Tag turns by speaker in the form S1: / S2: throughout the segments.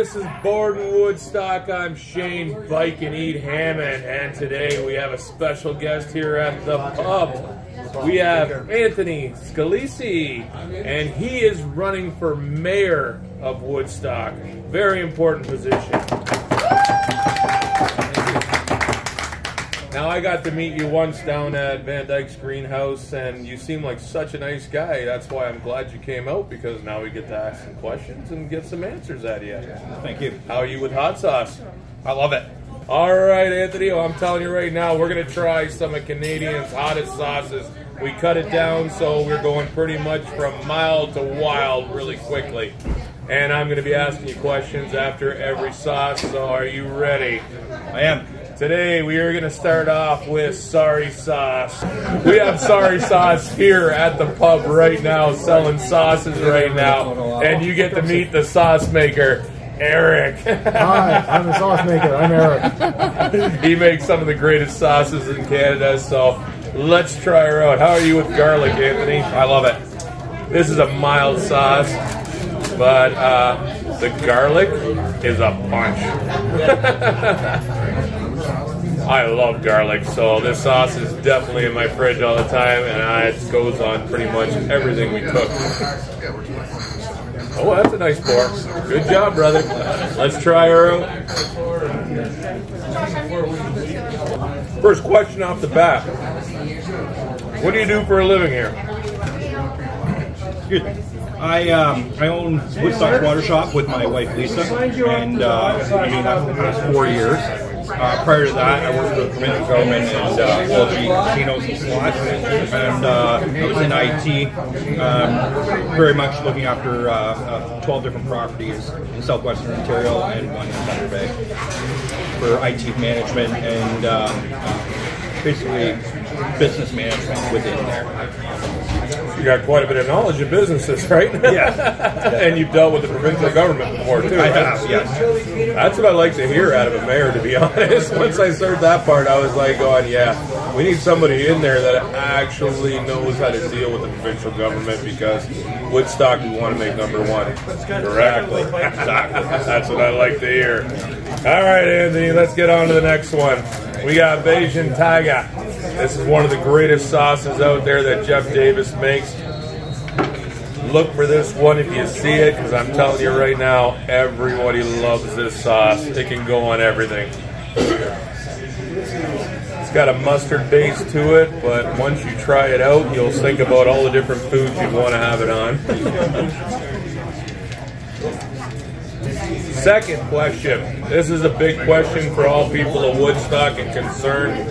S1: this is Borden Woodstock. I'm Shane Viking Eat Hammond, and today we have a special guest here at the pub. We have Anthony Scalisi, and he is running for mayor of Woodstock. Very important position. Now, I got to meet you once down at Van Dyke's greenhouse, and you seem like such a nice guy. That's why I'm glad you came out, because now we get to ask some questions and get some answers out of you.
S2: Thank you.
S1: How are you with hot sauce?
S2: I love it.
S1: All right, Anthony, well, I'm telling you right now, we're going to try some of Canadians' hottest sauces. We cut it down, so we're going pretty much from mild to wild really quickly. And I'm going to be asking you questions after every sauce, so are you ready?
S2: I am.
S1: Today we are going to start off with sorry sauce. We have sorry sauce here at the pub right now, selling sauces right now, and you get to meet the sauce maker, Eric.
S3: Hi, I'm the sauce maker. I'm Eric.
S1: He makes some of the greatest sauces in Canada, so let's try her out. How are you with garlic, Anthony?
S2: I love it.
S1: This is a mild sauce, but the garlic is a punch. I love garlic, so this sauce is definitely in my fridge all the time, and it goes on pretty much everything we cook. Oh, that's a nice pour. Good job, brother. Let's try her out. First question off the bat. What do you do for a living here?
S2: Good. I own Woodstocks Water Shop with my wife Lisa, and I've been doing that for the past 4 years. Prior to that, I worked for the provincial government and LG casinos and slots, and I was in IT, very much looking after 12 different properties in southwestern Ontario and one in Thunder Bay for IT management and basically business management within there.
S1: You got quite a bit of knowledge of businesses, right?
S2: Yeah.
S1: And you've dealt with the provincial government before, too.
S2: I have, yes.
S1: That's what I like to hear out of a mayor, to be honest. Once I heard that part, I was like, going, yeah, we need somebody in there that actually knows how to deal with the provincial government, because Woodstock, we want to make #1. Correctly. Exactly. That's what I like to hear. All right, Anthony, let's get on to the next one. We got Viking Tiger. This is one of the greatest sauces out there that Jeff Davis makes. Look for this one if you see it, because I'm telling you right now, everybody loves this sauce. It can go on everything. It's got a mustard base to it, but once you try it out, you'll think about all the different foods you'd want to have it on. Second question. This is a big question for all people of Woodstock and concerned.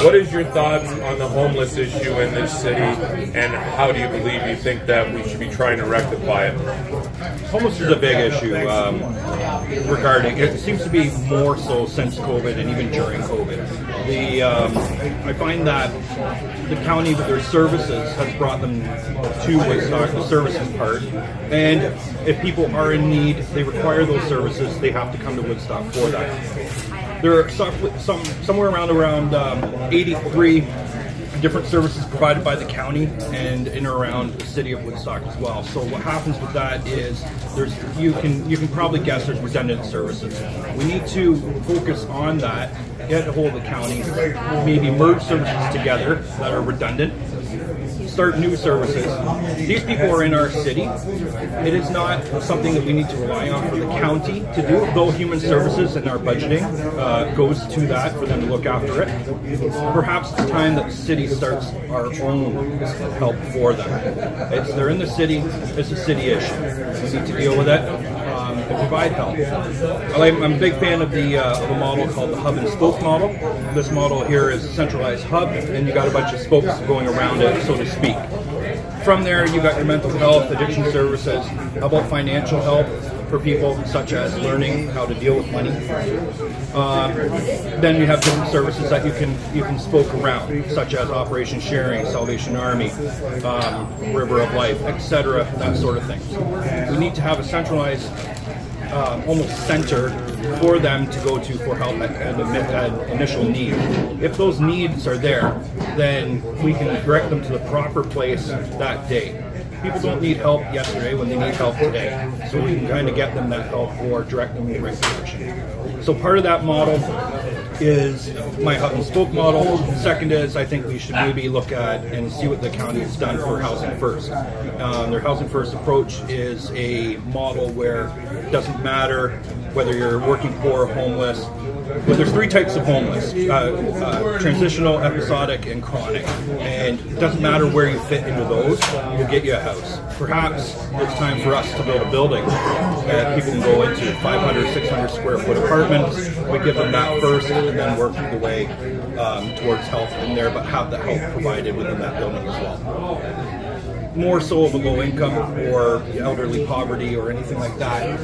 S1: What is your thoughts on the homeless issue in this city, and how do you believe you think that we should be trying to rectify it?
S2: Homelessness is a big issue regarding, it seems to be more so since COVID and even during COVID. I find that the county with their services has brought them to Woodstock, the services part, and if people are in need, they require those services, they have to come to Woodstock for that. There are somewhere around 83 different services provided by the county and in or around the city of Woodstock as well. So what happens with that is you can probably guess there's redundant services. We need to focus on that, get a hold of the county, maybe merge services together that are redundant, start new services. These people are in our city. It is not something that we need to rely on for the county to do, though human services and our budgeting goes to that for them to look after it. Perhaps it's time that the city starts our own help for them. They're in the city, it's a city issue. We need to deal with it and provide help. I'm a big fan of a model called the hub and spoke model. This model here is a centralized hub, and you got a bunch of spokes going around it, so to speak. From there, you got your mental health, addiction services. How about financial help for people, such as learning how to deal with money? Then you have different services that you can spoke around, such as Operation Sharing, Salvation Army, River of Life, etc., that sort of thing. We need to have a centralized almost center for them to go to for help at initial need. If those needs are there, then we can direct them to the proper place that day. people don't need help yesterday when they need help today. So we can kind of get them that help or direct them in the right direction. So part of that model is my hub and spoke model. Second is I think we should maybe look at and see what the county has done for Housing First. Their Housing First approach is a model where it doesn't matter whether you're working poor or homeless. Well, there's three types of homeless: transitional, episodic, and chronic. And it doesn't matter where you fit into those, we'll get you a house. Perhaps it's time for us to build a building that people can go into, 500, 600 square foot apartments. We give them that first and then work the way towards health in there, but have the help provided within that building as well. More so of a low income or elderly poverty or anything like that,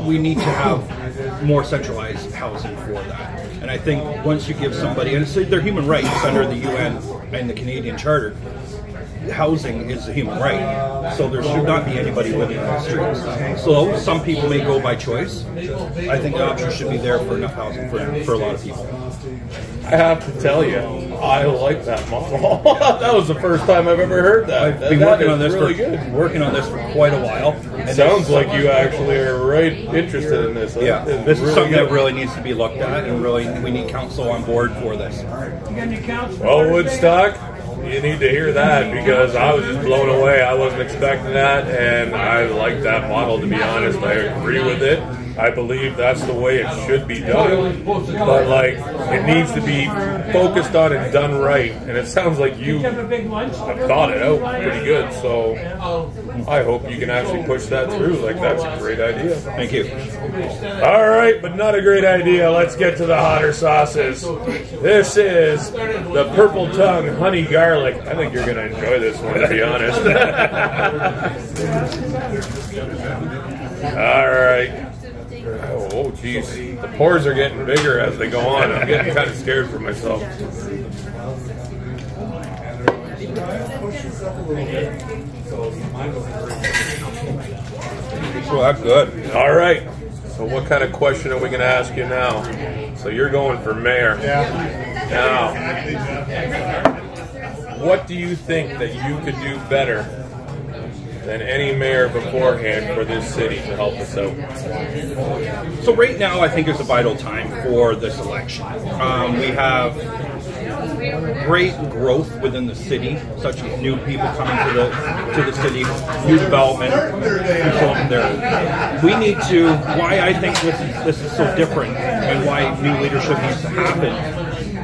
S2: we need to have more centralized housing for that. And I think once you give somebody, and it's their human rights under the UN and the Canadian Charter, housing is a human right, so there should not be anybody living on the streets. So some people may go by choice. I think the option should be there for enough housing for a lot of people.
S1: I have to tell you, I like that model. That was the first time I've ever heard that.
S2: I've been working on this for quite a while.
S1: It sounds like you actually are right interested in this.
S2: Yeah, this is something that really needs to be looked at, and really we need council on board for this.
S1: Well, Woodstock, you need to hear that, because I was just blown away. I wasn't expecting that, and I like that model, to be honest. I agree with it. I believe that's the way it should be done. But, like, it needs to be focused on and done right. And it sounds like you have thought it out pretty good. So I hope you can actually push that through. Like, that's a great idea.
S2: Thank you.
S1: All right, but not a great idea. Let's get to the hotter sauces. This is the Purple Tongue Honey Garlic. I think you're going to enjoy this one, to be honest. All right. Oh, geez. The pores are getting bigger as they go on. I'm getting kind of scared for myself.
S2: Well, that's good.
S1: All right. So what kind of question are we going to ask you now? So you're going for mayor.
S3: Yeah.
S1: Now, what do you think that you could do better than any mayor beforehand for this city to help us out?
S2: So right now, I think is a vital time for this election. We have great growth within the city, such as new people coming to the city, new development, and so on there. We need to, why I think this is so different and why new leadership needs to happen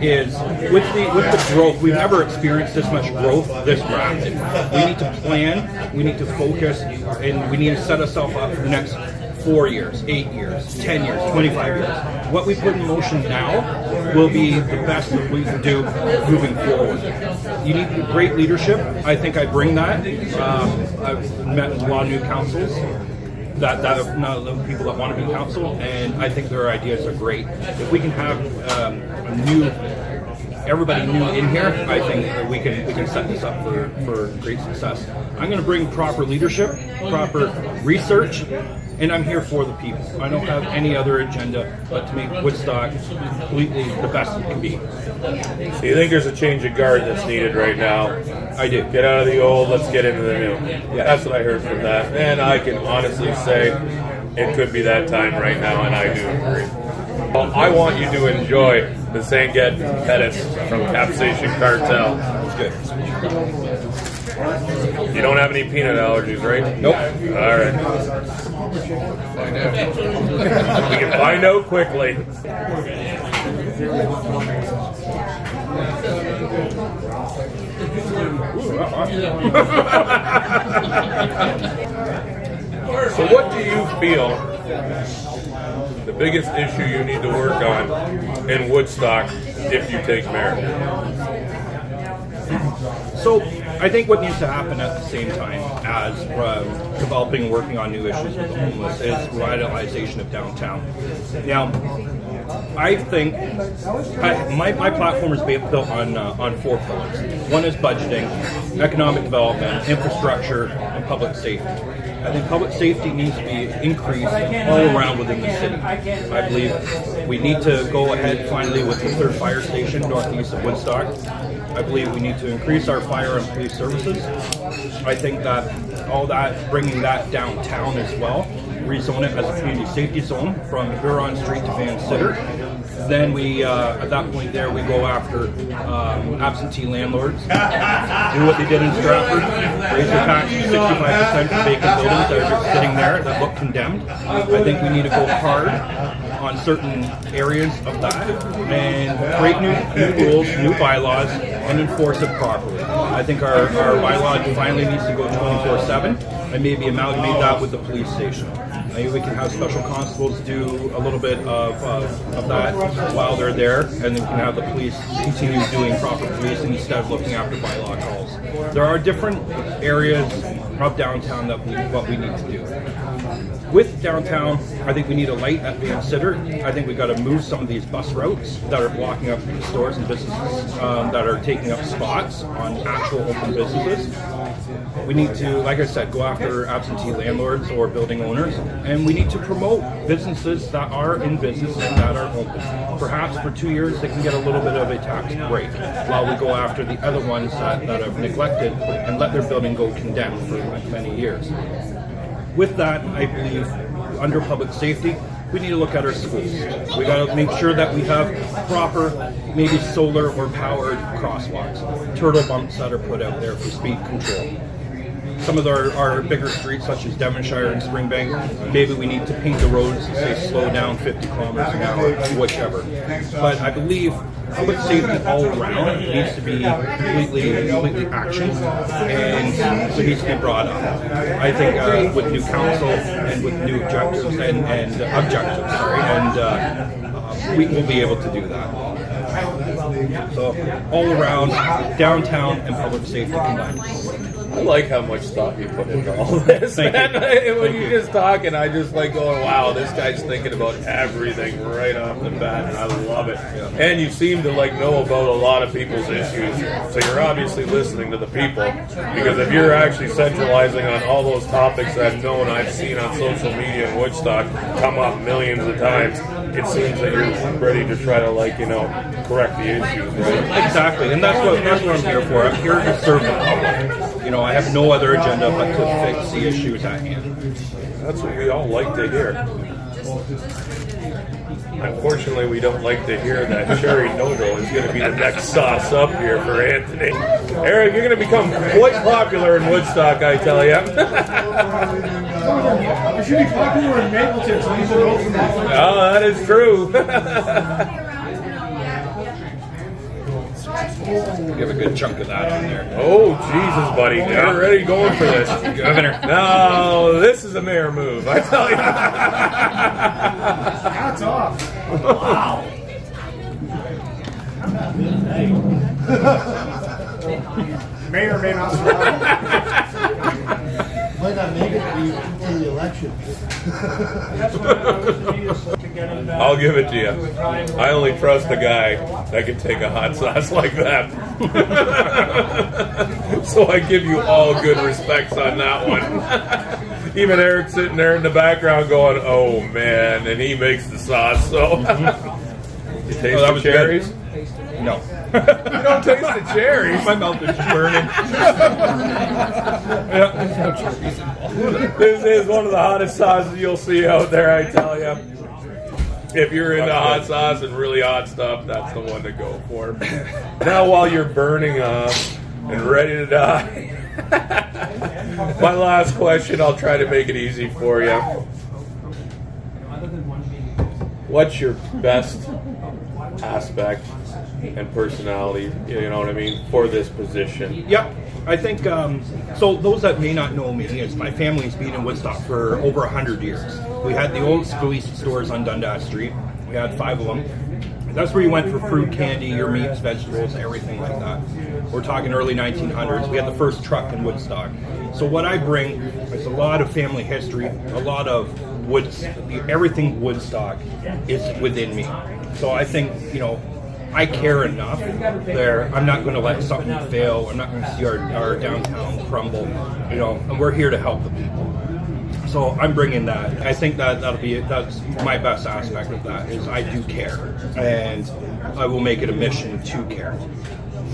S2: is with the growth, we've never experienced this much growth this rapid. We need to plan, we need to focus, and we need to set ourselves up for the next 4 years, 8 years, 10 years, 25 years. What we put in motion now will be the best that we can do moving forward. You need great leadership. I think I bring that. I've met with a lot of new councils. That are not the people that want to be council, and I think their ideas are great. If we can have everybody new in here, I think that we can set this up for great success. I'm going to bring proper leadership, proper research, and I'm here for the people. I don't have any other agenda but to make Woodstock completely the best it can be.
S1: So you think there's a change of guard that's needed right now?
S2: I do.
S1: Get out of the old, let's get into the new. Yeah. That's what I heard from that. And I can honestly say it could be that time right now, and I do agree. Well, I want you to enjoy the Sanget Pettis from Capsation Cartel.
S2: That's good.
S1: You don't have any peanut allergies, right?
S2: Nope.
S1: All right. Find out. We can find out quickly. So what do you feel the biggest issue you need to work on in Woodstock if you take mayor?
S2: So I think what needs to happen at the same time as developing and working on new issues with the homeless is revitalization of downtown. Now, I think my platform is built on 4 pillars. One is budgeting, economic development, infrastructure, and public safety. I think public safety needs to be increased all around within the city. I believe we need to go ahead finally with the 3rd fire station northeast of Woodstock. I believe we need to increase our fire and police services. I think that all that, bringing that downtown as well, rezone it as a community safety zone from Huron Street to Van Sitter. Then we, at that point there, we go after absentee landlords, do what they did in Stratford, raise their taxes 65% for vacant buildings that are just sitting there that look condemned. I think we need to go hard on certain areas of that and create new rules, new bylaws, and enforce it properly. I think our bylaw finally needs to go 24/7 and maybe amalgamate that with the police station. Maybe we can have special constables do a little bit of that while they're there, and then we can have the police continue doing proper policing instead of looking after bylaw calls. There are different areas of downtown that what we need to do. With downtown, I think we need a light at Van Sitter. I think we've got to move some of these bus routes that are blocking up the stores and businesses that are taking up spots on actual open businesses. We need to, like I said, go after absentee landlords or building owners, and we need to promote businesses that are in business and that are open. Perhaps for 2 years they can get a little bit of a tax break while we go after the other ones that have neglected and let their building go condemned for many years. With that, I believe, under public safety, we need to look at our schools. We got to make sure that we have proper, maybe solar or powered crosswalks, turtle bumps that are put out there for speed control. Some of our bigger streets, such as Devonshire and Springbank, maybe we need to paint the roads to say slow down 50 kilometers an hour, whichever. But I believe public safety all around needs to be completely action, and it needs to be brought up. I think with new council and with new objectives we will be able to do that. So all around, downtown and public safety combined.
S1: I like how much thought you put into all this, man. When you're just talking, I just like going, wow, this guy's thinking about everything right off the bat, and I love it. Yeah. And you seem to like know about a lot of people's issues, so you're obviously listening to the people, because if you're actually centralizing on all those topics that I've known, I've seen on social media in Woodstock come up millions of times, it seems that you're ready to try to, like, you know, correct the issues, right?
S2: Exactly, and that's what I'm here for. I'm here to serve the public. You know, I have no other agenda but to fix the issues at hand.
S1: That's what we all like to hear. Unfortunately, we don't like to hear that cherry no-no is going to be the next sauce up here for Anthony. Eric, you're going to become quite popular in Woodstock, I tell you.
S3: You should be popular in Mapleton, so you should vote for me.
S1: Oh, that is true.
S2: Give a good chunk of that on there.
S1: Oh, Jesus, buddy. You're already going for this.
S2: Governor.
S1: No, this is a mayor move, I tell you.
S3: Hats off. Wow. May or may not survive.
S4: Might not make it to the election.
S1: I'll give it to you. I only trust a guy that can take a hot sauce like that. So I give you all good respects on that one. Even Eric's sitting there in the background going, oh man, and he makes the sauce, so. You taste the cherries?
S2: Good. No.
S1: You don't taste the cherries?
S2: My mouth is burning.
S1: This is one of the hottest sauces you'll see out there, I tell you. If you're into hot sauce and really hot stuff, that's the one to go for. Now while you're burning up and ready to die, my last question, I'll try to make it easy for you. What's your best aspect and personality, you know what I mean, for this position?
S2: Yep. I think, so those that may not know me, is my family's been in Woodstock for over 100 years. We had the old Scalisi stores on Dundas Street. We had 5 of them. That's where you went for fruit, candy, your meats, vegetables, everything like that. We're talking early 1900s. We had the first truck in Woodstock. So what I bring is a lot of family history, a lot of everything Woodstock is within me. So I think, you know, I care enough there. I'm not going to let something fail. I'm not going to see our downtown crumble, you know, and we're here to help the people. So I'm bringing that. I think that's my best aspect of that is I do care. And I will make it a mission to care.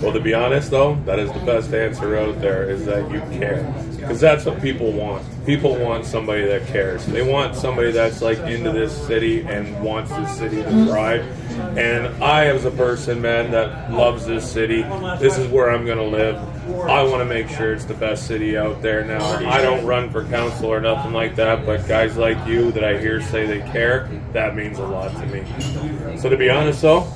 S1: Well, to be honest, though, that is the best answer out there, is that you care. Because that's what people want. People want somebody that cares. They want somebody that's like into this city and wants this city to thrive. And I, as a person, man, that loves this city, this is where I'm going to live. I want to make sure it's the best city out there. Now, I don't run for council or nothing like that, but guys like you that I hear say they care, that means a lot to me. So to be honest, though,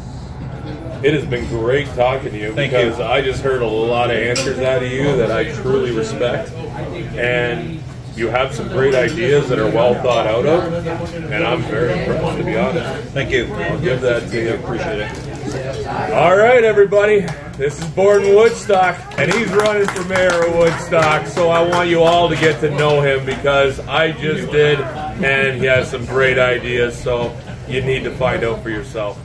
S1: it has been great talking to you.
S2: Thank
S1: because
S2: you.
S1: I just heard a lot of answers out of you that I truly respect. And you have some great ideas that are well thought out of. And I'm very impressed, to be honest.
S2: Thank you.
S1: I'll give that to you.
S2: Appreciate it.
S1: All right, everybody. This is Borden Woodstock, and he's running for mayor of Woodstock. So I want you all to get to know him, because I just did, and he has some great ideas. So you need to find out for yourself.